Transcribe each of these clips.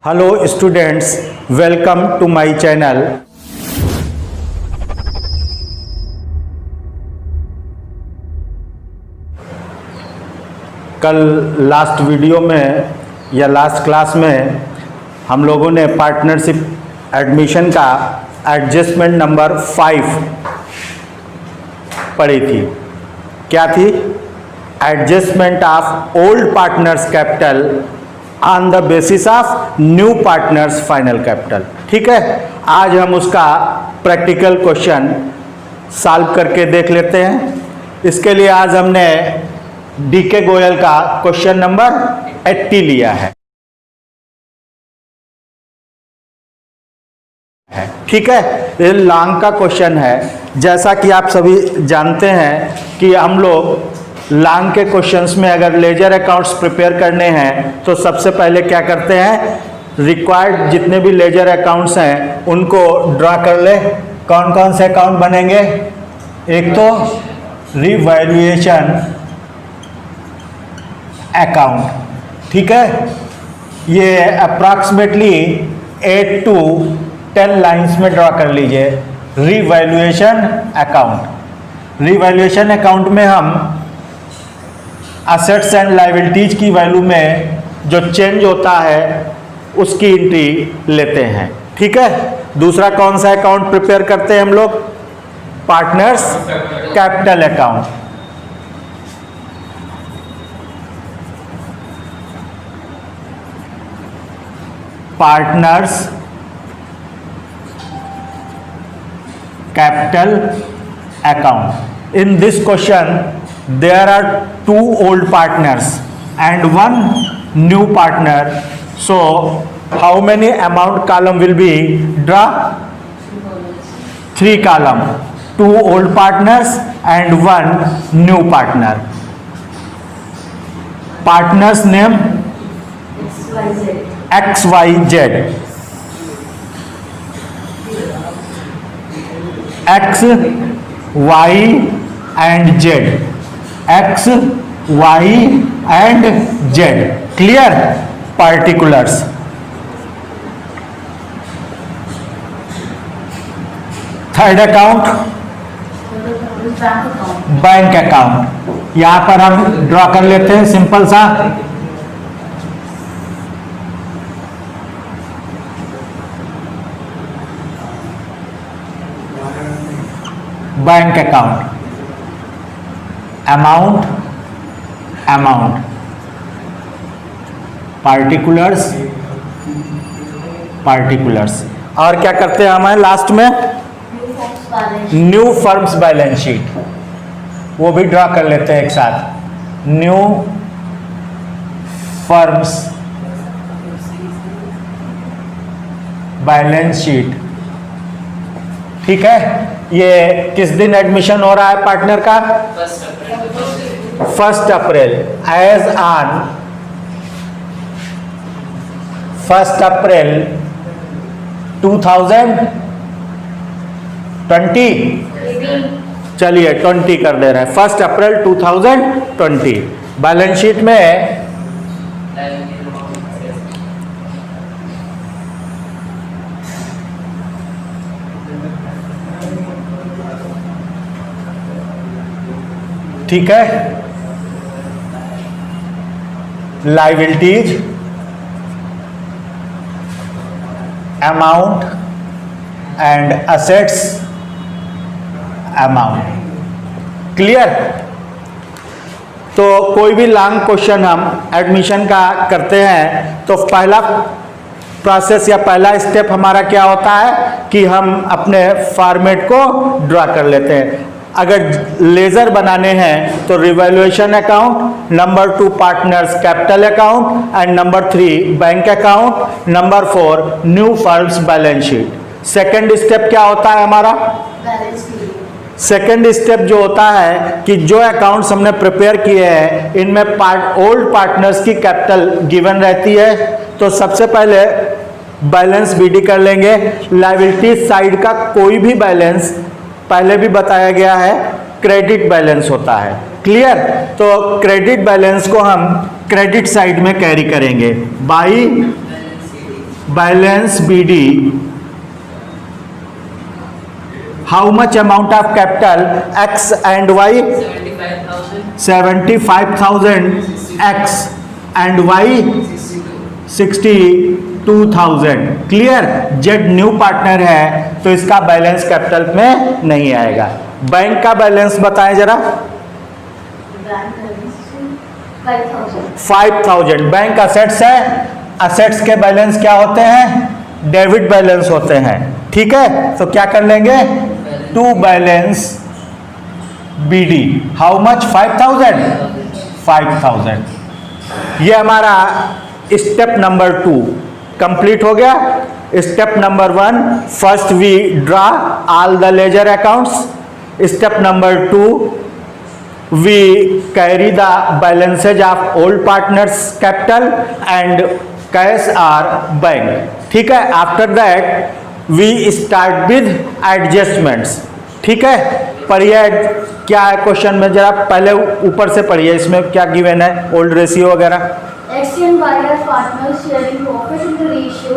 Hello students, welcome to my channel. कल last video में या लास्ट क्लास में हम लोगों ने पार्टनरशिप एडमिशन का एडजस्टमेंट नंबर 5 पढ़ी थी। क्या थी? Adjustment of old partners capital on the basis of new partners final capital. ठीक है, आज हम उसका प्रैक्टिकल क्वेश्चन सॉल्व करके देख लेते हैं। इसके लिए आज हमने डीके गोयल का क्वेश्चन नंबर 80 लिया है। ठीक है, ये लॉन्ग का क्वेश्चन है। जैसा कि आप सभी जानते हैं कि हम लोग लॉन्ग के क्वेश्चंस में अगर लेजर अकाउंट्स प्रिपेयर करने हैं तो सबसे पहले क्या करते हैं, रिक्वायर्ड जितने भी लेजर अकाउंट्स हैं उनको ड्रा कर ले। कौन कौन से अकाउंट बनेंगे? एक तो रिवैल्यूएशन अकाउंट, ठीक है, ये अप्रॉक्सीमेटली 8 to 10 लाइंस में ड्रा कर लीजिए। रिवैल्यूएशन अकाउंट, रिवैल्यूएशन अकाउंट में हम असेट्स एंड लायबिलिटीज की वैल्यू में जो चेंज होता है उसकी एंट्री लेते हैं। ठीक है, दूसरा कौन सा अकाउंट प्रिपेयर करते हैं हम लोग? Partners capital account. Partners capital account. In this question there are 2 old partners and 1 new partner, so how many amount column will be draw? 3 column, 2 old partners and 1 new partner. Partners name XYZ, X, Y and Z, X, Y and Z. Clear? Particulars. Third account bank account. यहां पर हम draw कर लेते हैं simple सा। Bank account, amount, amount, particulars, particulars. और क्या करते हैं हमारे लास्ट में? न्यू फर्म्स बैलेंस शीट, वो भी ड्रॉ कर लेते हैं एक साथ। New firms balance sheet. ठीक है, ये किस दिन एडमिशन हो रहा है पार्टनर का? 1 अप्रैल। एज ऑन 1 अप्रैल 2020। चलिए 20 कर दे रहे हैं। 1 अप्रैल 2020 बैलेंस शीट में ठीक है, liabilities, amount and assets amount. Clear? तो कोई भी लॉन्ग क्वेश्चन हम एडमिशन का करते हैं तो पहला प्रोसेस या पहला स्टेप हमारा क्या होता है कि हम अपने फॉर्मेट को ड्रा कर लेते हैं। अगर लेजर बनाने हैं तो revaluation account, number 2 partners capital account and number 3 bank account, number 4 new firms balance sheet. Second step क्या होता है हमारा? सेकंड स्टेप जो होता है कि जो अकाउंट्स हमने प्रिपेयर किए हैं इनमें ओल्ड पार्टनर्स की कैपिटल गिवन रहती है, तो सबसे पहले बैलेंस बीडी कर लेंगे। लायबिलिटी साइड का कोई भी बैलेंस पहले भी बताया गया है क्रेडिट बैलेंस होता है। क्लियर? तो क्रेडिट बैलेंस को हम क्रेडिट साइड में कैरी करेंगे by balance BD, how much amount of capital X and Y, 75,000 X and Y 62,000। Clear. Z new partner है तो इसका बैलेंस कैपिटल में नहीं आएगा। बैंक का बैलेंस बताएं जरा। 5,000 बैंक असेट्स है। असेट्स के बैलेंस क्या होते हैं? डेबिट बैलेंस होते हैं। ठीक है, तो क्या कर लेंगे? To balance BD, how much? 5,000। ये हमारा स्टेप नंबर 2 कंप्लीट हो गया। Step number 1, first we draw all the ledger accounts. Step number 2, we carry the balances of old partners capital and cash or bank। ठीक है, after that we start with adjustments। ठीक है, पढ़िए क्या है question में, जरा पहले ऊपर से पढ़िए, इसमें क्या गिवन है, ओल्ड रेशियो वगैरह। X and Y are partners sharing profit in the ratio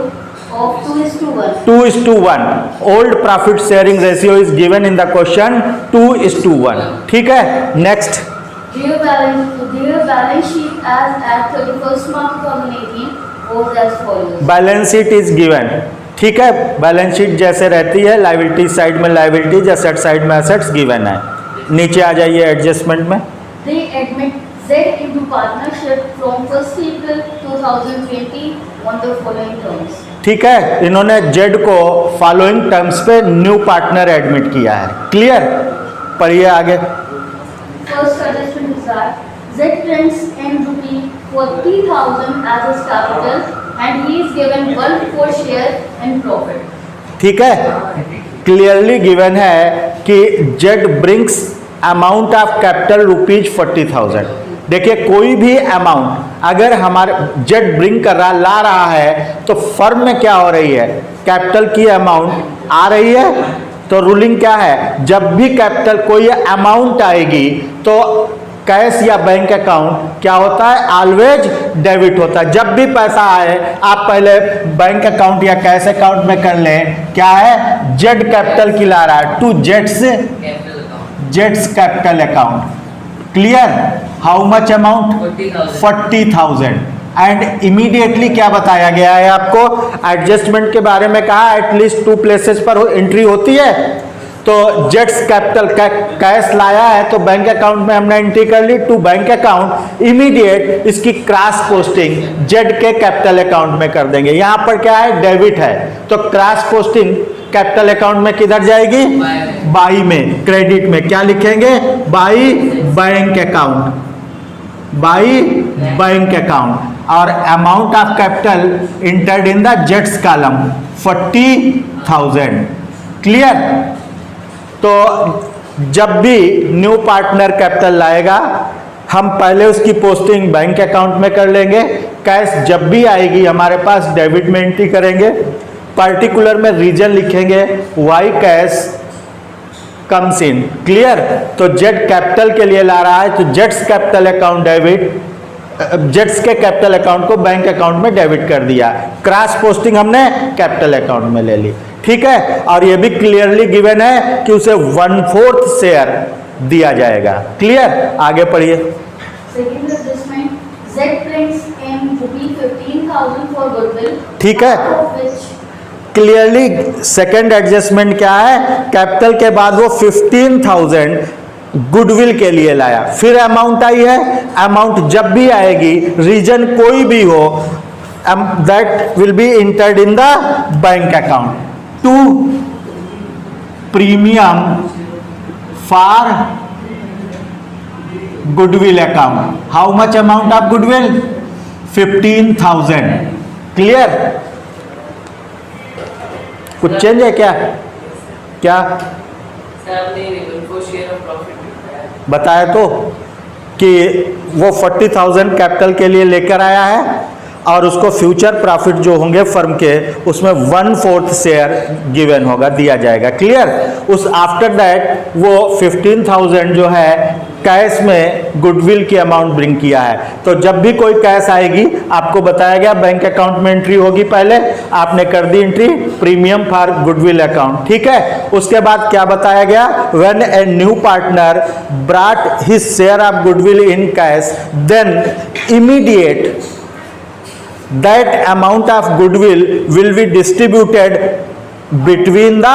of 2:1. 2:1 old profit sharing ratio is given in the question 2:1। ठीक है, next. Their balance sheet as at 31st March 2018 was as follows. Balance sheet is given. ठीक है, balance sheet जैसे रहती है, liability side में liabilities, asset side में assets given है। नीचे आ जाइए एडजस्टमेंट में। They admit Z into partnership from 1st April 2020 on the following terms. ठीक है, इन्होंने जेड को फॉलोइंग टर्म्स पे न्यू पार्टनर एडमिट किया है। क्लियर, पढ़िए आगे। First adjustment is that Z brings in ₹40,000 as his capital and he is given 1/4 share in profit. ठीक है, क्लियरली गिवन है कि Z brings amount of capital ₹40,000। देखिए, कोई भी अमाउंट अगर हमारे जेड ब्रिंग कर रहा, ला रहा है, तो फर्म में क्या हो रही है? कैपिटल की अमाउंट आ रही है। तो रूलिंग क्या है? जब भी कैपिटल कोई अमाउंट आएगी तो कैश या बैंक अकाउंट क्या होता है? ऑलवेज डेबिट होता है। जब भी पैसा आए आप पहले बैंक अकाउंट या कैश अकाउंट में कर लें। क्या है? जेड कैपिटल की ला रहा है, टू जेड्स capital account. Clear. How much amount? 40,000। And immediately क्या बताया गया है आपको? एडजस्टमेंट के बारे में कहा एटलीस्ट 2 प्लेसेस पर एंट्री होती है। तो जेड्स कैपिटल कैश लाया है तो बैंक अकाउंट में हमने एंट्री कर ली, टू बैंक अकाउंट। इमीडिएट इसकी क्रॉस पोस्टिंग जेड के कैपिटल अकाउंट में कर देंगे। यहां पर क्या है? डेबिट है, तो क्रॉस पोस्टिंग कैपिटल अकाउंट में किधर जाएगी? बाई में। क्रेडिट में क्या लिखेंगे? By bank account, by bank account. और amount of capital entered in the जेड्स कॉलम 40,000। क्लियर। तो जब भी न्यू पार्टनर कैपिटल लाएगा हम पहले उसकी पोस्टिंग बैंक अकाउंट में कर लेंगे। कैश जब भी आएगी हमारे पास डेबिट में एंट्री करेंगे। पर्टिकुलर में रीजन लिखेंगे why cash comes in. Clear. तो जेड कैपिटल के लिए ला रहा है तो जेड्स कैपिटल अकाउंट डेबिट, जेड्स के कैपिटल अकाउंट को बैंक अकाउंट में डेबिट कर दिया। क्रॉस पोस्टिंग हमने कैपिटल अकाउंट में ले ली। ठीक है, और ये भी क्लियरली गिवन है कि उसे 1/4 शेयर दिया जाएगा। क्लियर। आगे पढ़िए। Second adjustment, Z brings in ₹15,000 for goodwill. ठीक है, क्लियरली सेकेंड एडजस्टमेंट क्या है? कैपिटल के बाद वो 15,000 गुडविल के लिए लाया। फिर अमाउंट आई है, अमाउंट जब भी आएगी रीजन कोई भी हो that will be entered in the bank account to premium for goodwill account. How much amount of goodwill? 15,000। Clear. कुछ चेंज है क्या? क्या बताया तो कि वो 40,000 कैपिटल के लिए लेकर आया है और उसको फ्यूचर प्रॉफिट जो होंगे फर्म के उसमें 1/4 शेयर गिवन होगा, दिया जाएगा। क्लियर। उस आफ्टर दैट वो 15,000 जो है कैश में गुडविल की अमाउंट ब्रिंग किया है। तो जब भी कोई कैश आएगी आपको बताया गया बैंक अकाउंट में एंट्री होगी, पहले आपने कर दी entry premium for goodwill account, ठीक है। उसके बाद क्या बताया गया, when a new partner brought his share of goodwill in cash then immediate that amount of goodwill will be distributed between the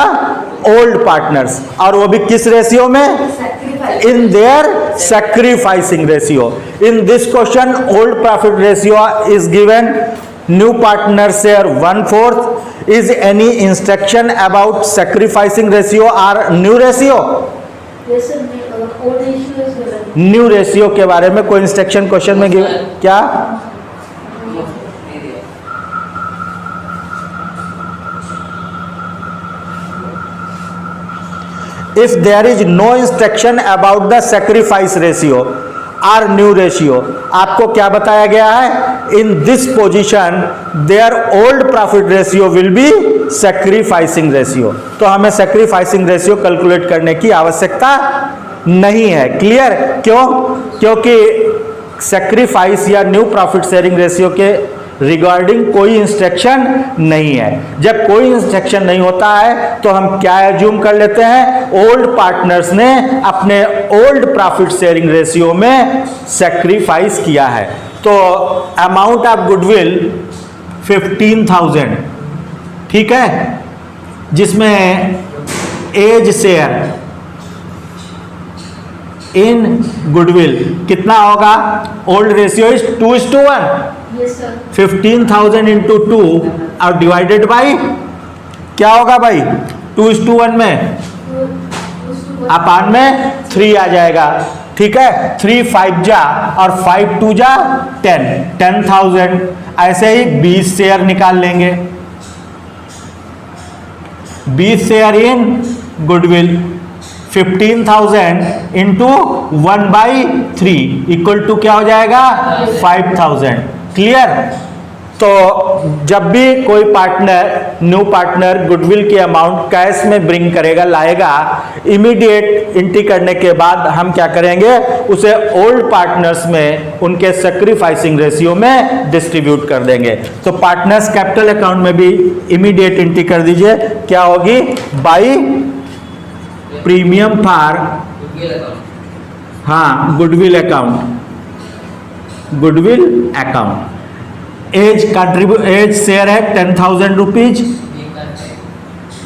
old partners, और वो भी किस रेशियो में, in their sacrificing ratio. In this question old profit ratio is given, new partner share 1/4. Is any instruction about sacrificing ratio or new ratio? Yes sir, old ratio is given. New ratio के बारे में कोई instruction question में given क्या? If there is no instruction about the sacrifice ratio or new ratio, आपको क्या बताया गया है, in this position their old profit ratio will be sacrificing ratio. तो हमें sacrificing ratio कैलकुलेट करने की आवश्यकता नहीं है। क्लियर? क्यों? क्योंकि sacrifice या न्यू प्रॉफिट शेयरिंग रेशियो के रिगार्डिंग कोई इंस्ट्रक्शन नहीं है। जब कोई इंस्ट्रक्शन नहीं होता है तो हम क्या एज्यूम कर लेते हैं, ओल्ड पार्टनर्स ने अपने ओल्ड प्रॉफिट शेयरिंग रेशियो में सैक्रिफाइस किया है। तो अमाउंट ऑफ गुडविल 15,000, ठीक है, जिसमें एज शेयर इन गुडविल कितना होगा, old ratio is 2:1। Yes sir. 15,000 into 2 और डिवाइडेड बाई क्या होगा भाई, 2:1 में अपान में 3 आ जाएगा, ठीक है। 3 5 जा और 5 2 जा 10, 10,000। ऐसे ही 20 शेयर निकाल लेंगे, 20 share in goodwill 15,000 into 1/3 equal to क्या हो जाएगा, 5,000। क्लियर? तो जब भी कोई पार्टनर, न्यू पार्टनर गुडविल की अमाउंट कैश में ब्रिंग करेगा, लाएगा, इमीडिएट एंट्री करने के बाद हम क्या करेंगे, उसे ओल्ड पार्टनर्स में उनके सैक्रिफाइसिंग रेशियो में डिस्ट्रीब्यूट कर देंगे। तो पार्टनर्स कैपिटल अकाउंट में भी इमीडिएट एंट्री कर दीजिए, क्या होगी, बाई प्रीमियम फॉर, हाँ, goodwill account, goodwill account. As share है 10,000 रुपीज,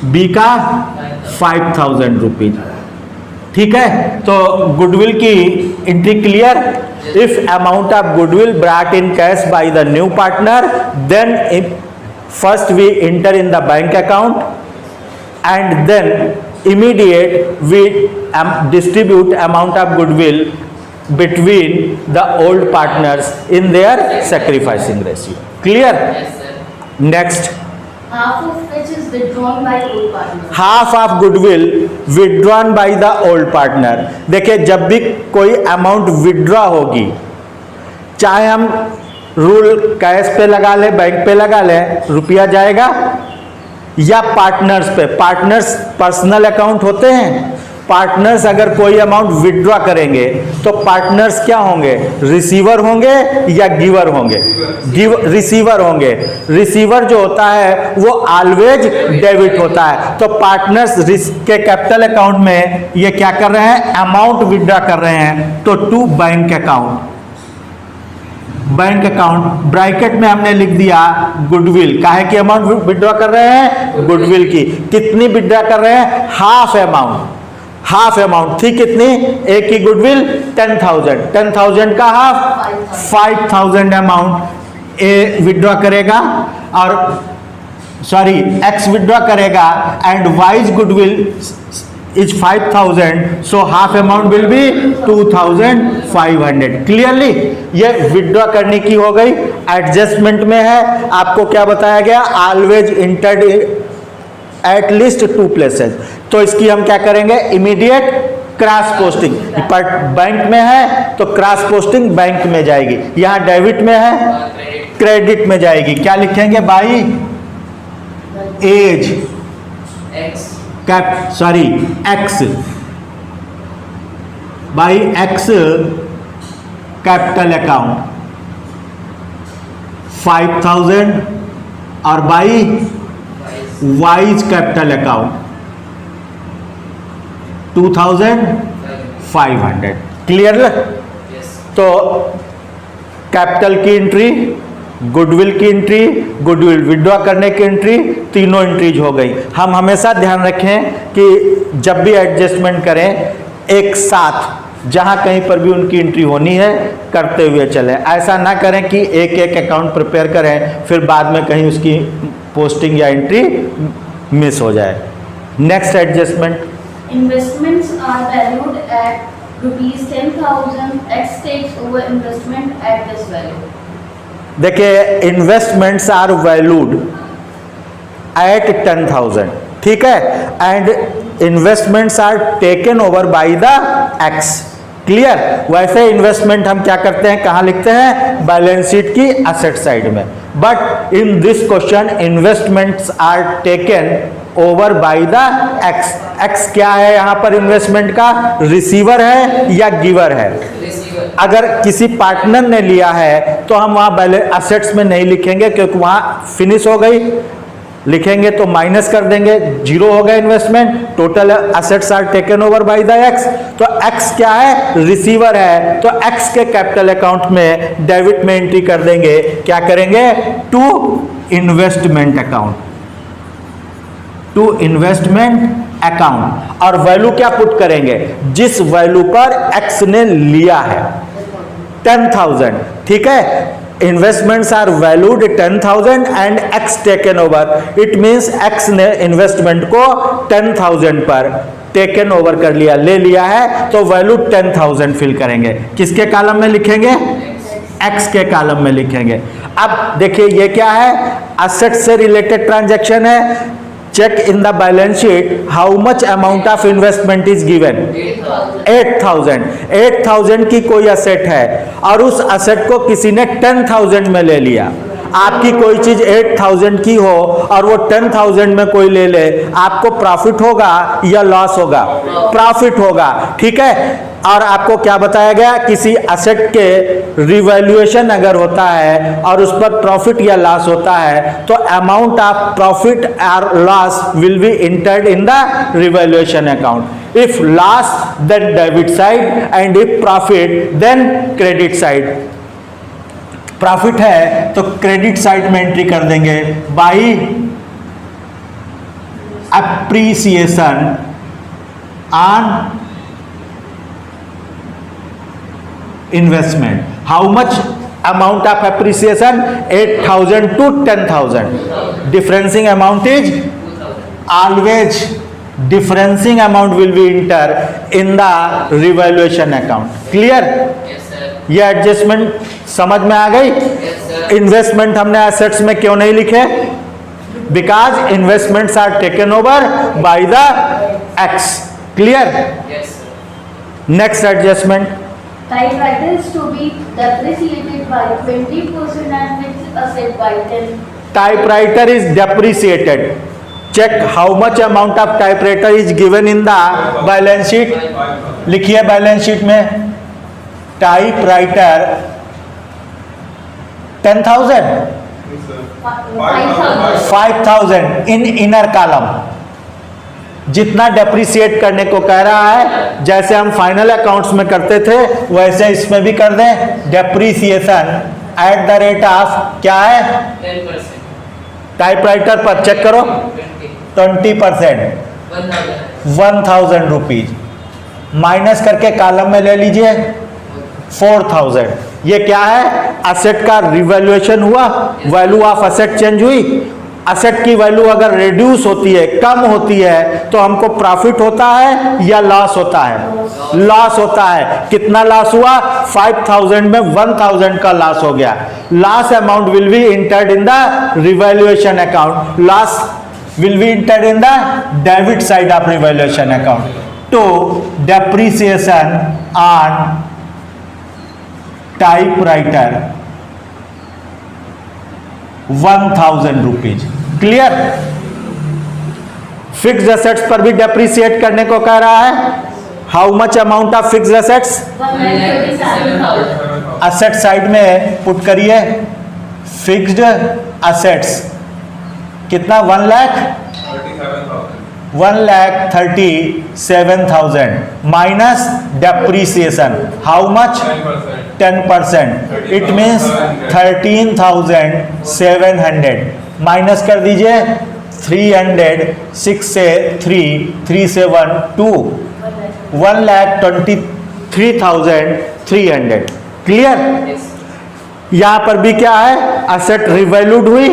बी का 5,000 रुपीज, ठीक है। तो गुडविल की entry clear. If amount of goodwill brought in cash by the new partner then first we enter in the bank account and then immediate we distribute amount of goodwill between the old partners in their sacrificing ratio. Clear? Yes, sir. Next, Half of which is withdrawn by old partner. half of goodwill withdrawn by the old partner. देखिए, जब भी कोई amount withdraw होगी, चाहे हम rule cash पे लगा ले, बैंक पे लगा ले, रुपया जाएगा, या पार्टनर्स पे, पार्टनर्स पर्सनल अकाउंट होते हैं। पार्टनर्स अगर कोई अमाउंट विड्रॉ करेंगे तो पार्टनर्स क्या होंगे, रिसीवर होंगे या गिवर होंगे, रिसीवर होंगे। रिसीवर जो होता है वो ऑलवेज डेबिट होता है। तो पार्टनर्स के कैपिटल अकाउंट में ये क्या कर रहे हैं, अमाउंट विड्रॉ कर रहे हैं, तो to bank account, bank account bracket में हमने लिख दिया गुडविल, काहे की अमाउंट विड्रॉ कर रहे हैं, गुडविल की। कितनी विड्रॉ कर रहे हैं, हाफ अमाउंट, हाफ अमाउंट थी कितनी, एक की गुडविल 10,000, 10,000 का हाफ 5,000 अमाउंट ए विड्रॉ करेगा, और सॉरी एक्स विड्रॉ करेगा and wise goodwill is 5,000, so half amount will be 2,500. Clearly ये विड्रॉ करने की हो गई। एडजस्टमेंट में है, आपको क्या बताया गया, always entered at least 2 places. तो इसकी हम क्या करेंगे, इमीडिएट क्रॉस पोस्टिंग, पर बैंक में है तो क्रॉस पोस्टिंग बैंक में जाएगी, यहाँ डेबिट में है क्रेडिट में जाएगी। क्या लिखेंगे, by as X. Cap, sorry X, by X capital account 5000 और by Y's capital account 2500। Clear? तो कैपिटल की एंट्री, गुडविल की एंट्री, गुडविल विड्रॉ करने की एंट्री, तीनों एंट्रीज हो गई। हम हमेशा ध्यान रखें कि जब भी एडजस्टमेंट करें एक साथ जहां कहीं पर भी उनकी एंट्री होनी है करते हुए चले। ऐसा ना करें कि एक एक अकाउंट प्रिपेयर करें फिर बाद में कहीं उसकी पोस्टिंग या एंट्री मिस हो जाए। Next adjustment, Investments are valued at rupees 10,000. X takes over investment at this value. देखिए इन्वेस्टमेंट्स आर वैल्यूड एट 10,000, ठीक है, and investments are taken over by the X. Clear? वैसे इन्वेस्टमेंट हम क्या करते हैं, कहाँ लिखते हैं, बैलेंस शीट की असेट साइड में। But in this question investments are taken over by the X. X क्या है यहाँ पर इन्वेस्टमेंट का, रिसीवर है या गिवर है? अगर किसी पार्टनर ने लिया है तो हम वहां बैलेंस असेट्स में नहीं लिखेंगे क्योंकि वहां फिनिश हो गई, लिखेंगे तो माइनस कर देंगे, जीरो हो गया investment, total assets are taken over by the X. तो एक्स क्या है, रिसीवर है, तो एक्स के कैपिटल अकाउंट में डेबिट में एंट्री कर देंगे। क्या करेंगे, to investment account, to investment account, और वैल्यू क्या पुट करेंगे, जिस वैल्यू पर एक्स ने लिया है 10,000, ठीक है। Investments are valued 10,000 and X taken over, it means X ने इन्वेस्टमेंट को 10,000 पर टेकन ओवर कर लिया, ले लिया है, तो वैल्यू 10,000 फिल करेंगे। किसके कॉलम में लिखेंगे, एक्स के कॉलम में लिखेंगे। अब देखिए ये क्या है, असेट से रिलेटेड ट्रांजैक्शन है। Check in the balance sheet how much amount of investment is given, 8,000। 8,000 की कोई असेट है और उस असेट को किसी ने 10,000 में ले लिया। आपकी कोई चीज 8,000 की हो और वो 10,000 में कोई ले ले, आपको प्रॉफिट होगा या लॉस होगा, प्रॉफिट होगा, ठीक है। और आपको क्या बताया गया, किसी असेट के रिवैल्यूएशन अगर होता है और उस पर प्रॉफिट या लॉस होता है तो अमाउंट ऑफ प्रॉफिट और loss will be entered in the revaluation account. If loss then debit side and if profit then credit side. Profit है तो क्रेडिट साइड में एंट्री कर देंगे by appreciation on investment. How much amount of appreciation, 8,000 to 10,000। Differencing amount is always, differencing amount will be enter in the revaluation account. Clear? ये adjustment समझ में आ गई? Investment हमने एसेट्स में क्यों नहीं लिखे, because investments are taken over by the X. Clear? Next adjustment, Typewriter is to be depreciated by 20% and fixed asset by 10. typewriter is depreciated. Check how much amount of typewriter is given in the balance sheet. लिखिए balance sheet में typewriter 10,000, 5,000 इन inner column. जितना depreciate करने को कह रहा है, जैसे हम फाइनल अकाउंट्स में करते थे वैसे इसमें भी कर दें। Depreciation at the rate of क्या है, 10%। टाइपराइटर पर चेक करो 20%, 1,000 रुपीज माइनस करके कॉलम में ले लीजिए 4,000। ये क्या है, असेट का रिवैल्यूएशन हुआ, वैल्यू ऑफ असेट चेंज हुई। असेट की वैल्यू अगर रिड्यूस होती है, कम होती है, तो हमको प्रॉफिट होता है या लॉस होता है, लॉस होता है। कितना लॉस हुआ, 5,000 में 1,000 का लॉस हो गया। Loss amount will be entered in the revaluation account, loss will be entered in the debit side of revaluation account. तो depreciation on typewriter 1,000 rupees. Clear? Fixed assets पर भी डेप्रिसिएट करने को कह रहा है, how much amount of fixed assets? 1,37,000. Asset side में put करिए फिक्स्ड असेट्स कितना 1,37,000 minus depreciation how much 10%. It means 13,700 minus कर दीजिए 300 6 से 3 से 1 2 1,23,300. क्लियर? यहां पर भी क्या है असेट रिवैल्यूड हुई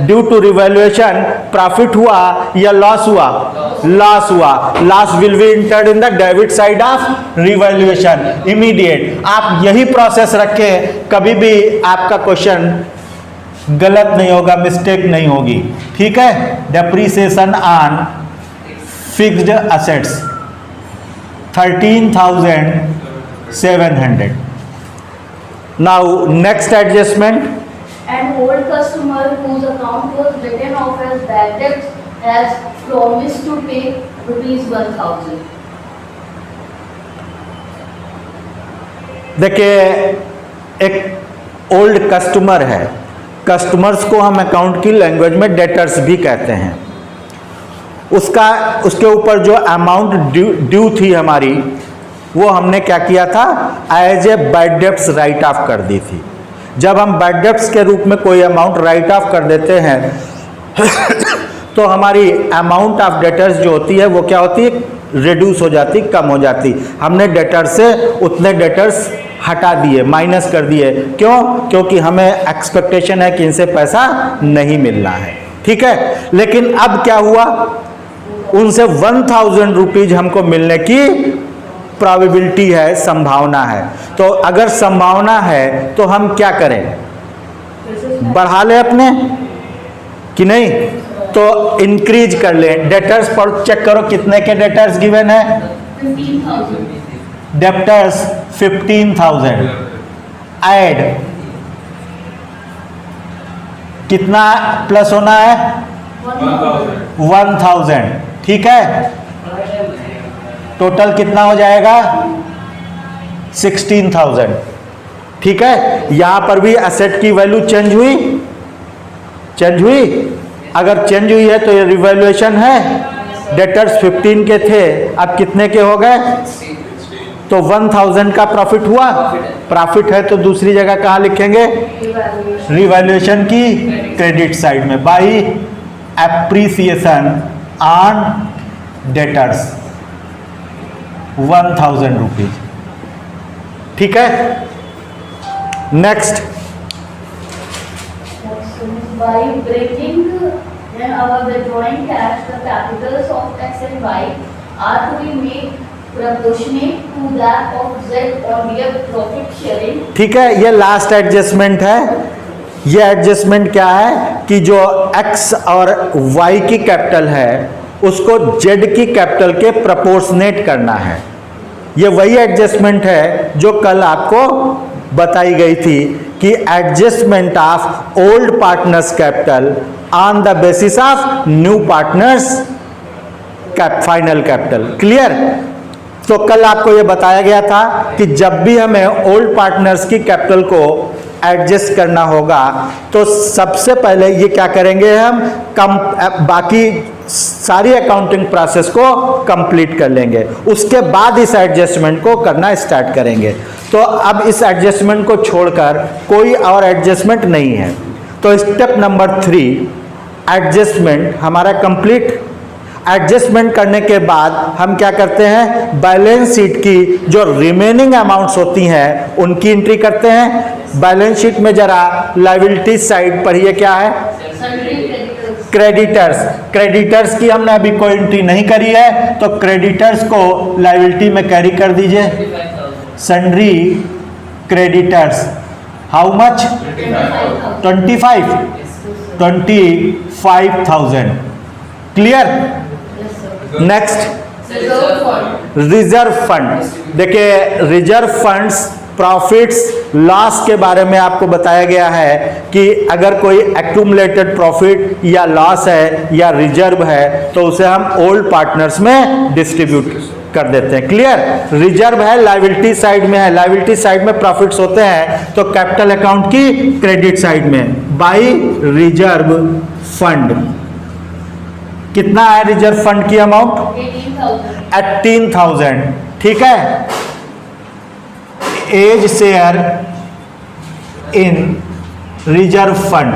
ड्यू टू रिवैल्यूएशन प्रॉफिट हुआ या लॉस हुआ? लॉस हुआ. Loss will be entered in the debit side of revaluation immediate. आप यही प्रोसेस रखें कभी भी आपका क्वेश्चन गलत नहीं होगा मिस्टेक नहीं होगी. ठीक है. Depreciation on fixed assets 13,700. Now next adjustment. An old customer whose account was written off as bad debts has promised to pay ₹1,000. देखिए एक ओल्ड कस्टमर है. कस्टमर्स को हम अकाउंट की लैंग्वेज में डेटर्स भी कहते हैं. उसके ऊपर जो अमाउंट ड्यू थी हमारी वो हमने क्या किया था as a bad debts write off कर दी थी. जब हम बैड डेब्ट्स के रूप में कोई अमाउंट राइट ऑफ कर देते हैं तो हमारी अमाउंट ऑफ डेटर्स जो होती है वो क्या होती है रिड्यूस हो जाती कम हो जाती. हमने डेटर्स से उतने डेटर्स हटा दिए माइनस कर दिए. क्यों? क्योंकि हमें एक्सपेक्टेशन है कि इनसे पैसा नहीं मिलना है. ठीक है. लेकिन अब क्या हुआ उनसे 1,000 रुपीज हमको मिलने की प्रोबेबिलिटी है संभावना है. तो अगर संभावना है तो हम क्या करें बढ़ा लें अपने कि नहीं? तो इंक्रीज कर लें. डेटर्स पर चेक करो कितने के डेटर्स गिवन है 15,000. डेप्टर्स 15,000 ऐड कितना प्लस होना है 1,000. ठीक है. टोटल कितना हो जाएगा 16,000. ठीक है. यहां पर भी एसेट की वैल्यू चेंज हुई. अगर चेंज हुई है तो ये रिवैल्यूएशन है. डेटर्स 15 के थे अब कितने के हो गए? तो 1,000 का प्रॉफिट हुआ. प्रॉफिट है तो दूसरी जगह कहां लिखेंगे रिवैल्यूएशन की क्रेडिट साइड में by appreciation on debtors 1,000 rupees. ठीक है. Next By breaking then our withdrawing cash, the capitals of X and Y are to be made proportionate to that of Z on their profit sharing. ठीक है. ये last adjustment है. ये adjustment क्या है कि जो X और Y की कैपिटल है उसको Z की कैपिटल के प्रोपोर्शनेट करना है. ये वही एडजस्टमेंट है जो कल आपको बताई गई थी कि adjustment of old partners capital on the basis of new partners final capital. Clear? तो कल आपको यह बताया गया था कि जब भी हमें ओल्ड पार्टनर्स की कैपिटल को एडजस्ट करना होगा तो सबसे पहले ये क्या करेंगे हम बाकी सारी अकाउंटिंग प्रोसेस को कंप्लीट कर लेंगे. उसके बाद इस एडजस्टमेंट को करना स्टार्ट करेंगे. तो अब इस एडजस्टमेंट को छोड़कर कोई और एडजस्टमेंट नहीं है. तो स्टेप नंबर 3 एडजस्टमेंट हमारा कंप्लीट. एडजस्टमेंट करने के बाद हम क्या करते हैं बैलेंस शीट की जो रिमेनिंग अमाउंट्स होती हैं उनकी एंट्री करते हैं. बैलेंस शीट में जरा लायबिलिटी साइड पढ़िए क्या है क्रेडिटर्स. क्रेडिटर्स की हमने अभी कोई एंट्री नहीं करी है तो क्रेडिटर्स को लायबिलिटी में कैरी कर दीजिए. Sundry creditors how much 25,000. Clear? Next reserve fund. देखिए रिजर्व फंड्स प्रॉफिट्स लॉस के बारे में आपको बताया गया है कि अगर कोई एक्यूमुलेटेड प्रॉफिट या लॉस है या रिजर्व है तो उसे हम ओल्ड पार्टनर्स में डिस्ट्रीब्यूट कर देते हैं। क्लियर? रिजर्व है, लायबिलिटी साइड में है, लायबिलिटी साइड में प्रॉफिट्स होते हैं तो कैपिटल अकाउंट की क्रेडिट साइड में बाई रिजर्व फंड। कितना है रिजर्व फंड की अमाउंट? 18,000। ठीक है, A's share in reserve fund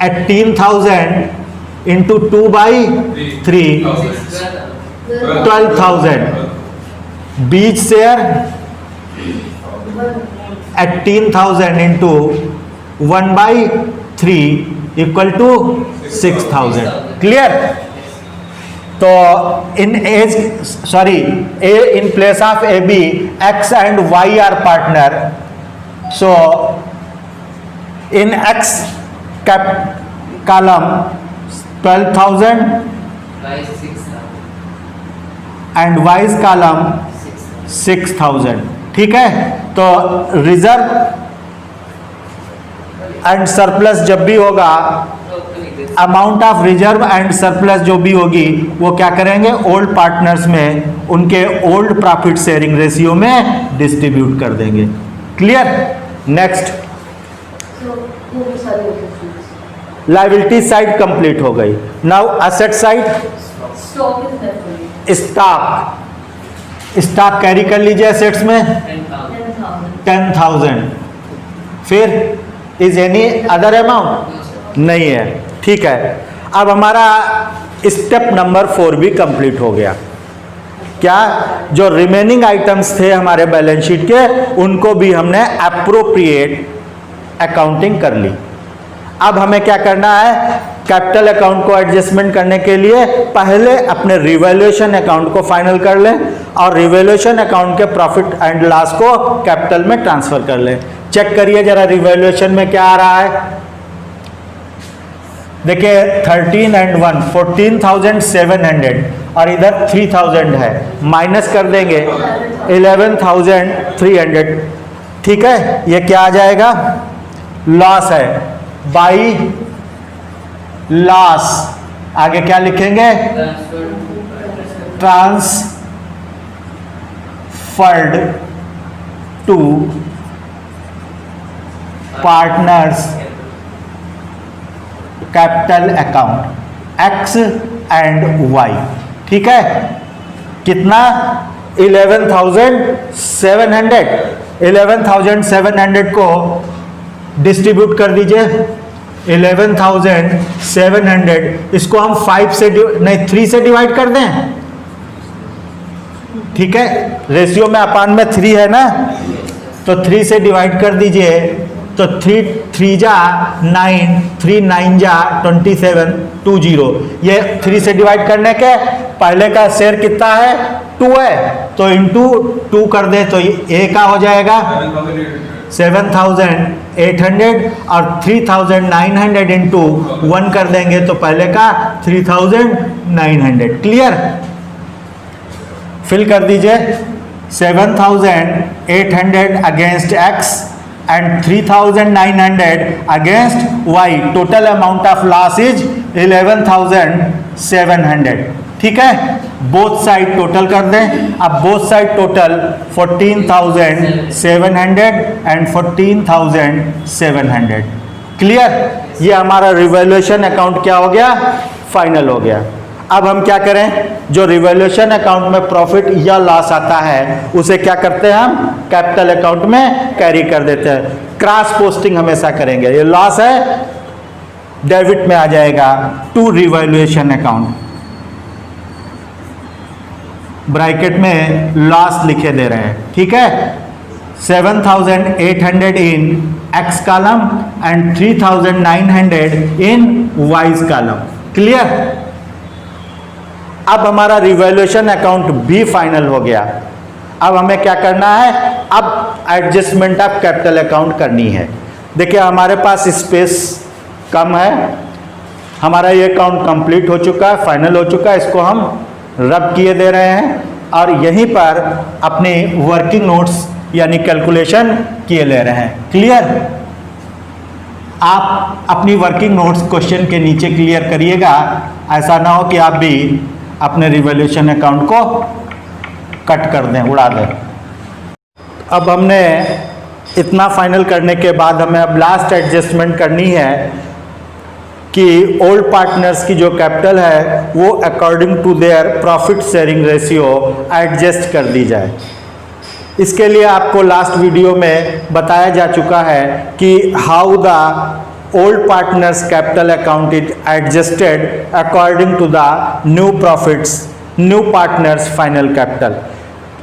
18,000 into 2/3 12,000। B's share 18,000 into 1/3 equal to 6,000। Clear? तो in as in place of A B X and Y are partner, so in x column 12,000 and y's column 6,000। ठीक है, तो reserve and surplus जब भी होगा, amount of reserve and surplus जो भी होगी वो क्या करेंगे, ओल्ड पार्टनर्स में उनके ओल्ड प्रॉफिट शेयरिंग रेशियो में डिस्ट्रीब्यूट कर देंगे। Clear? Next, liability side complete हो गई। Now asset side, stock carry कर लीजिए एसेट्स में 10,000। फिर इज एनी अदर अमाउंट? नहीं है। ठीक है, अब हमारा स्टेप नंबर 4 भी कंप्लीट हो गया। क्या? जो रिमेनिंग आइटम्स थे हमारे बैलेंस शीट के उनको भी हमने एप्रोप्रिएट अकाउंटिंग कर ली। अब हमें क्या करना है, कैपिटल अकाउंट को एडजस्टमेंट करने के लिए पहले अपने रिवैल्यूएशन अकाउंट को फाइनल कर लें और रिवैल्यूएशन अकाउंट के प्रॉफिट एंड लॉस को कैपिटल में ट्रांसफर कर लें। चेक करिए जरा रिवैल्यूएशन में क्या आ रहा है। देखिए 13 and 1 14,700 और इधर 3,000 है, माइनस कर देंगे 11,300। ठीक है, ये क्या आ जाएगा, लॉस है, बाई लॉस। आगे क्या लिखेंगे, transferred to partners capital account X and Y. ठीक है, कितना 11,700। 11,700 को डिस्ट्रीब्यूट कर दीजिए। 11,700 इसको हम 5 से नहीं 3 से डिवाइड कर दें। ठीक है, रेशियो में अपान में 3 है ना, तो 3 से डिवाइड कर दीजिए। तो 3 जा 9, 3 9 जा 27, 20। ये 3 से डिवाइड करने के पहले का शेयर कितना है, 2 है, तो इंटू 2 कर दे तो ये का हो जाएगा 7,800 और 3,900 इंटू 1 कर देंगे तो पहले का 3,900। क्लियर? फिल कर दीजिए 7,800 against x and 3,900 against y. Total amount of loss is 11,700. ठीक है, बोथ साइड टोटल कर दें। अब both side total 14,700 and 14,700। Clear? ये हमारा रिवैल्यूएशन अकाउंट क्या हो गया, फाइनल हो गया। अब हम क्या करें, जो रिवैल्यूएशन अकाउंट में प्रॉफिट या लॉस आता है उसे क्या करते हैं, हम कैपिटल अकाउंट में कैरी कर देते हैं। क्रॉस पोस्टिंग हमेशा करेंगे। ये लॉस है, डेबिट में आ जाएगा टू रिवैल्यूएशन अकाउंट, ब्रैकेट में लॉस लिखे दे रहे हैं। ठीक है, 7,800 in X column and 3,900 in Y's column. Clear? अब हमारा रिवैल्यूएशन अकाउंट भी फाइनल हो गया। अब हमें क्या करना है, अब एडजस्टमेंट ऑफ कैपिटल अकाउंट करनी है। देखिए हमारे पास स्पेस कम है, हमारा ये अकाउंट कंप्लीट हो चुका है, फाइनल हो चुका है, इसको हम रब किए दे रहे हैं और यहीं पर अपनी वर्किंग नोट्स यानी कैलकुलेशन किए ले रहे हैं। क्लियर? आप अपनी वर्किंग नोट्स क्वेश्चन के नीचे क्लियर करिएगा, ऐसा ना हो कि आप भी अपने रिवॉल्यूशन अकाउंट को कट कर दें, उड़ा दें। अब हमने इतना फाइनल करने के बाद हमें अब लास्ट एडजस्टमेंट करनी है कि ओल्ड पार्टनर्स की जो कैपिटल है वो according to their profit sharing ratio adjust कर दी जाए। इसके लिए आपको लास्ट वीडियो में बताया जा चुका है कि how the old partners capital account is adjusted according to the new profits new partners final capital.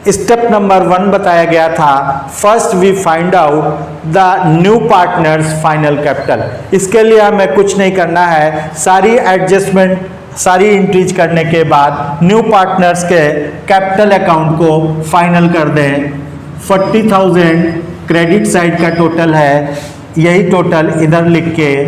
Step number 1 बताया गया था, first we find out the new partners final capital. इसके लिए हमें कुछ नहीं करना है, सारी एडजस्टमेंट सारी एंट्रीज करने के बाद न्यू पार्टनर्स के कैपिटल अकाउंट को फाइनल कर दें। 40,000 क्रेडिट साइड का टोटल है, यही टोटल इधर लिख के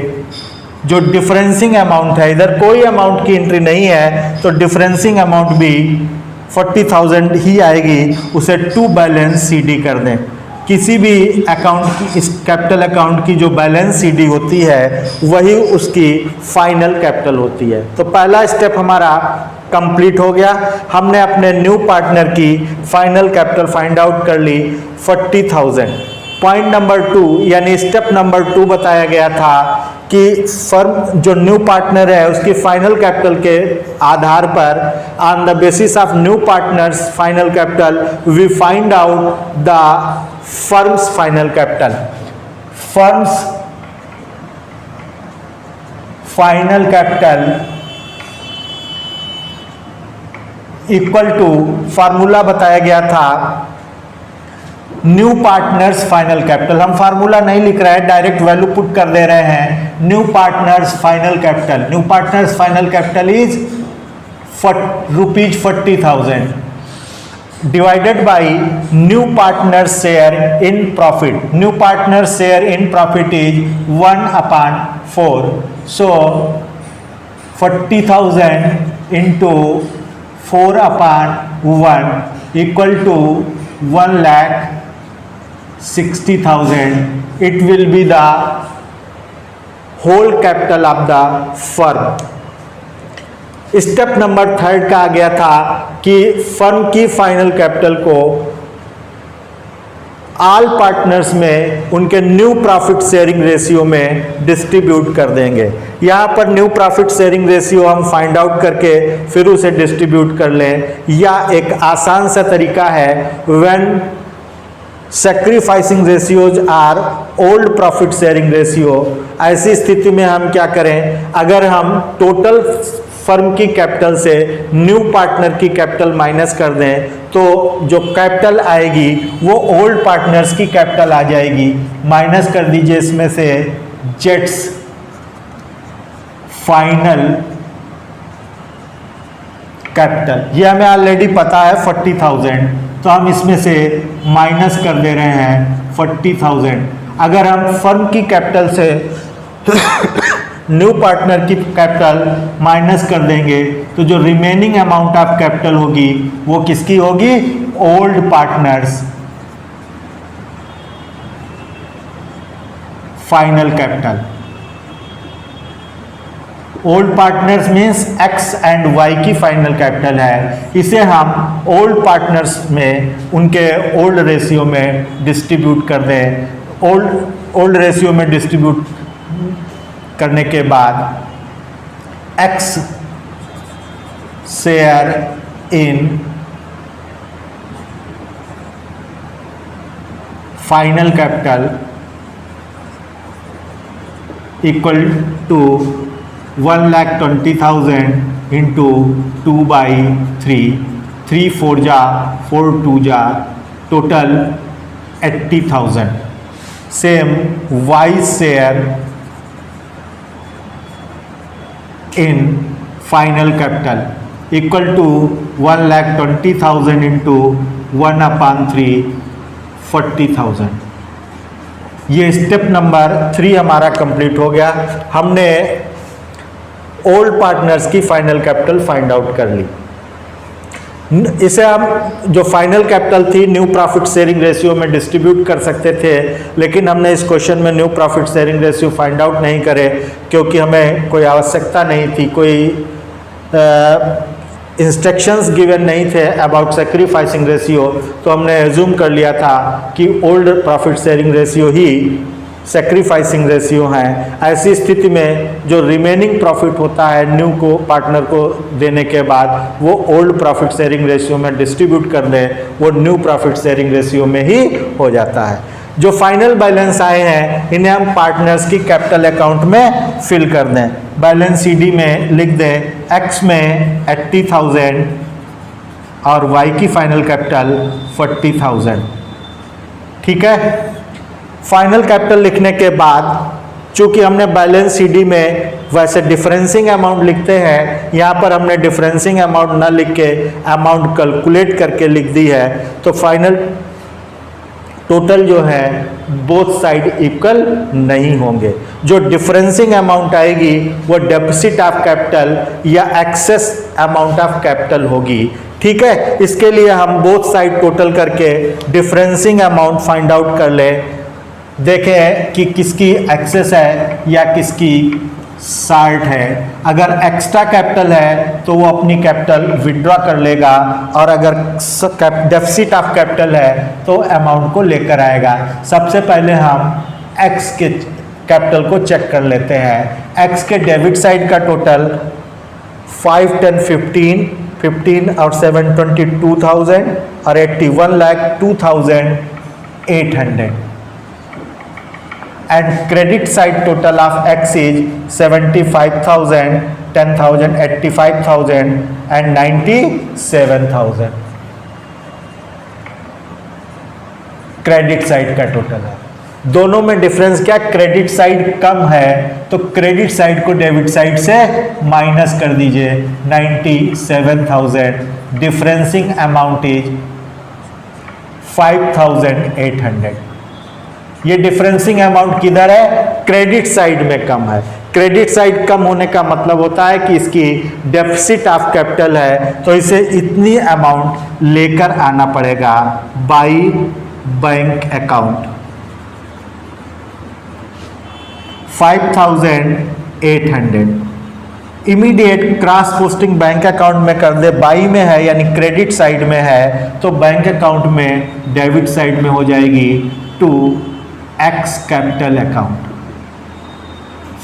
जो डिफरेंसिंग अमाउंट है, इधर कोई अमाउंट की एंट्री नहीं है तो डिफरेंसिंग अमाउंट भी 40,000 ही आएगी, उसे टू बैलेंस सीडी कर दें। किसी भी अकाउंट की इस कैपिटल अकाउंट की जो बैलेंस सीडी होती है वही उसकी फाइनल कैपिटल होती है। तो पहला स्टेप हमारा कंप्लीट हो गया, हमने अपने न्यू पार्टनर की फाइनल कैपिटल फाइंड आउट कर ली 40,000। पॉइंट नंबर 2 यानी स्टेप नंबर 2 बताया गया था कि फर्म जो न्यू पार्टनर है उसकी फाइनल कैपिटल के आधार पर on the basis of new partners final capital we find out the firm's final capital. Firm's final capital equal to formula बताया गया था न्यू पार्टनर्स फाइनल कैपिटल। हम फार्मूला नहीं लिख रहे हैं, डायरेक्ट वैल्यू पुट कर दे रहे हैं। New partners final capital, new partners final capital is ₹40,000 divided by new partners share in profit. New partners share in profit is 1/4। So 40,000 into 4/1 equal to 1,60,000. It will be the whole capital of the firm. Step number 3 का आ गया था कि firm की final capital को all partners में उनके new profit sharing ratio में distribute कर देंगे। यहाँ पर न्यू प्रॉफिट शेयरिंग रेशियो हम फाइंड आउट करके फिर उसे डिस्ट्रीब्यूट कर लें, या एक आसान सा तरीका है when sacrificing ratios are old profit sharing ratio. ऐसी स्थिति में हम क्या करें, अगर हम टोटल फर्म की कैपिटल से न्यू पार्टनर की कैपिटल माइनस कर दें तो जो कैपिटल आएगी वो ओल्ड पार्टनर्स की कैपिटल आ जाएगी। माइनस कर दीजिए इसमें से जेट्स फाइनल कैपिटल, ये हमें ऑलरेडी पता है 40,000, तो हम इसमें से माइनस कर दे रहे हैं 40,000। अगर हम फर्म की कैपिटल से न्यू पार्टनर की कैपिटल माइनस कर देंगे तो जो रिमेनिंग अमाउंट ऑफ कैपिटल होगी वो किसकी होगी, old partners final capital. Old partners means X and Y की फाइनल कैपिटल है, इसे हम ओल्ड पार्टनर्स में उनके ओल्ड रेशियो में डिस्ट्रीब्यूट कर दें। ओल्ड रेशियो में डिस्ट्रीब्यूट करने के बाद X share in final capital equal to 1,20,000 into 2/3, 3 4 जा 4 2 जा total 80,000। Same Y share in final capital equal to 1,20,000 into 1/3, 40,000। ये स्टेप नंबर 3 हमारा कंप्लीट हो गया। हमने ओल्ड पार्टनर्स की फाइनल कैपिटल फाइंड आउट कर ली। इसे हम जो फाइनल कैपिटल थी न्यू प्रॉफिट शेयरिंग रेशियो में डिस्ट्रीब्यूट कर सकते थे, लेकिन हमने इस क्वेश्चन में new profit sharing ratio find out नहीं करे क्योंकि हमें कोई आवश्यकता नहीं थी, कोई इंस्ट्रक्शंस गिवन नहीं थे अबाउट सेक्रीफाइसिंग रेशियो, तो हमने एज्यूम कर लिया था कि ओल्ड प्रॉफिट शेयरिंग रेशियो ही सेक्रीफाइसिंग रेशियो है। ऐसी स्थिति में जो रिमेनिंग प्रॉफिट होता है न्यू को पार्टनर को देने के बाद वो ओल्ड प्रॉफिट शेयरिंग रेशियो में डिस्ट्रीब्यूट कर दे, वो न्यू प्रॉफिट शेयरिंग रेशियो में ही हो जाता है। जो फाइनल बैलेंस आए हैं इन्हें हम पार्टनर्स की कैपिटल अकाउंट में फिल कर दें। बैलेंस सीडी में लिख दें एक्स में 80,000 और वाई की फाइनल कैपिटल 40,000। ठीक है, फाइनल कैपिटल लिखने के बाद चूंकि हमने बैलेंस सीडी में वैसे डिफरेंसिंग अमाउंट लिखते हैं, यहाँ पर हमने डिफरेंसिंग अमाउंट ना लिख के अमाउंट कैलकुलेट करके लिख दी है, तो फाइनल टोटल जो है बोथ साइड इक्वल नहीं होंगे। जो डिफरेंसिंग अमाउंट आएगी वो डेफिसिट ऑफ कैपिटल या एक्सेस अमाउंट ऑफ कैपिटल होगी। ठीक है, इसके लिए हम बोथ साइड टोटल करके डिफरेंसिंग अमाउंट फाइंड आउट कर ले, देखें कि किसकी एक्सेस है या किसकी शार्ट है। अगर एक्स्ट्रा कैपिटल है तो वो अपनी कैपिटल विड्रॉ कर लेगा, और अगर डेफिसिट ऑफ कैपिटल है तो अमाउंट को लेकर आएगा। सबसे पहले हम एक्स के कैपिटल को चेक कर लेते हैं। एक्स के डेबिट साइड का टोटल 5, 10, 15 और 7, 22,000 और 81,02,800 and credit side total of X is 75,000, 10,000, 85,000 and 97,000 credit side का टोटल है। दोनों में डिफरेंस क्या, क्रेडिट साइड कम है तो क्रेडिट साइड को डेबिट साइड से माइनस कर दीजिए, 97,000। डिफरेंसिंग अमाउंट इज 5,800। ये डिफरेंसिंग अमाउंट किधर है, क्रेडिट साइड में कम है। क्रेडिट साइड कम होने का मतलब होता है कि इसकी डेफिसिट ऑफ कैपिटल है, तो इसे इतनी अमाउंट लेकर आना पड़ेगा by bank account. 5,800 immediate cross posting bank account में कर दे। बाई में है यानी क्रेडिट साइड में है तो बैंक अकाउंट में डेबिट साइड में हो जाएगी to X capital account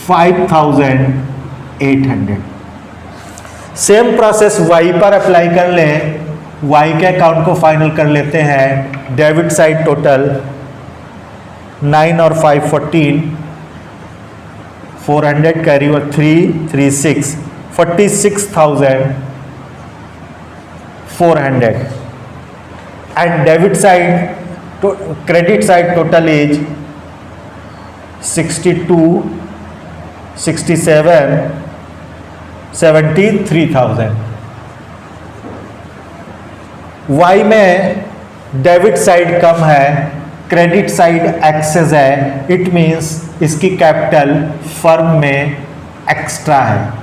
5,800। Same process Y पर अप्लाई कर लें। वाई के अकाउंट को फाइनल कर लेते हैं। डेबिट साइड टोटल 9 और 5 14, 400 कैरी और 3 3 6, 46,400 and debit side credit side total is 62, 67, 73,000। Y में डेबिट साइड कम है, क्रेडिट साइड एक्सेस है, इट मीन्स इसकी कैपिटल फर्म में एक्स्ट्रा है।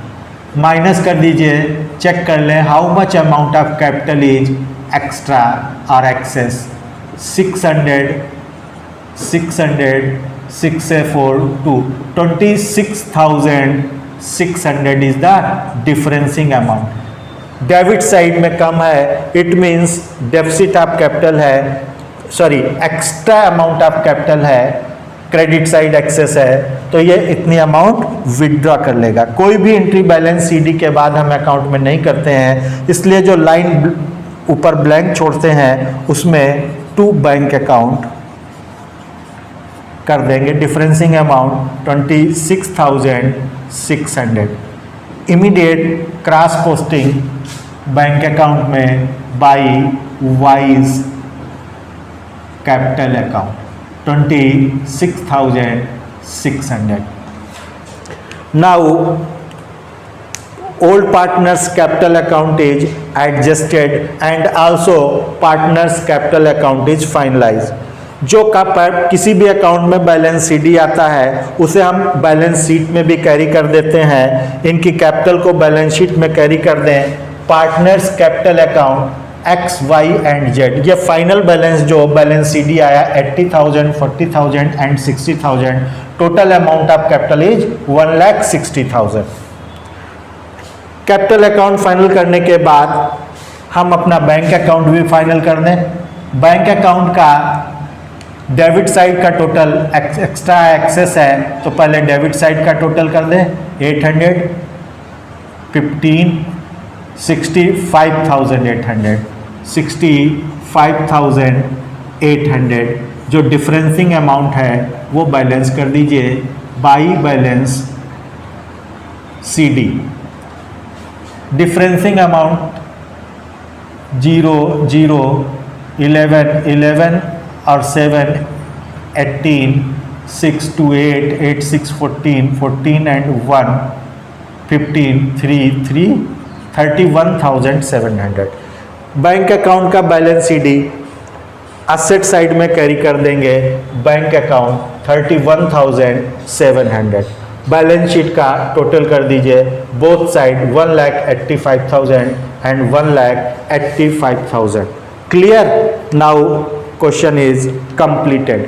माइनस कर दीजिए, चेक कर लें how much amount of capital is extra और एक्सेस। 600, 6 से 4 2, 26,600 is the differencing amount. Debit side में कम है, it means deficit of capital है, sorry extra amount of capital है, क्रेडिट साइड एक्सेस है, तो ये इतनी अमाउंट विड्रॉ कर लेगा। कोई भी एंट्री बैलेंस सीडी के बाद हम अकाउंट में नहीं करते हैं, इसलिए जो लाइन ऊपर ब्लैंक छोड़ते हैं उसमें टू बैंक अकाउंट कर देंगे। Differencing amount 26,600। Immediate cross posting bank account में by Y's capital account 26,600। Now old partners capital account is adjusted and also partners capital account is finalized। जो किसी भी अकाउंट में बैलेंस सीडी आता है उसे हम बैलेंस शीट में भी कैरी कर देते हैं। इनकी कैपिटल को बैलेंस शीट में कैरी कर दें। Partners capital account X Y and Z, ये फाइनल बैलेंस जो बैलेंस सीडी आया 80,000, 40,000 एंड 60,000, total amount of capital is 1,60,000। Capital account final करने के बाद हम अपना बैंक अकाउंट भी फाइनल कर दें। बैंक अकाउंट का डेबिट साइड का टोटल एक्स्ट्रा एक्सेस है, तो पहले डेबिट साइड का टोटल कर दें 800, 15, 65,800, 65,800 जो डिफरेंसिंग अमाउंट है वो बैलेंस कर दीजिए बाई बैलेंस CD। डिफरेंसिंग अमाउंट 0, 0, 11, 11 और 7, 18, 6 to 8, 8, 6, 14, 14 and 1, 15, 3, 3, 31,700। बैंक अकाउंट का बैलेंस CD असेट साइड में कैरी कर देंगे, बैंक अकाउंट 31,700। बैलेंस शीट का टोटल कर दीजिए both side 1,85,000 and 1,85,000। Clear? Now question is completed.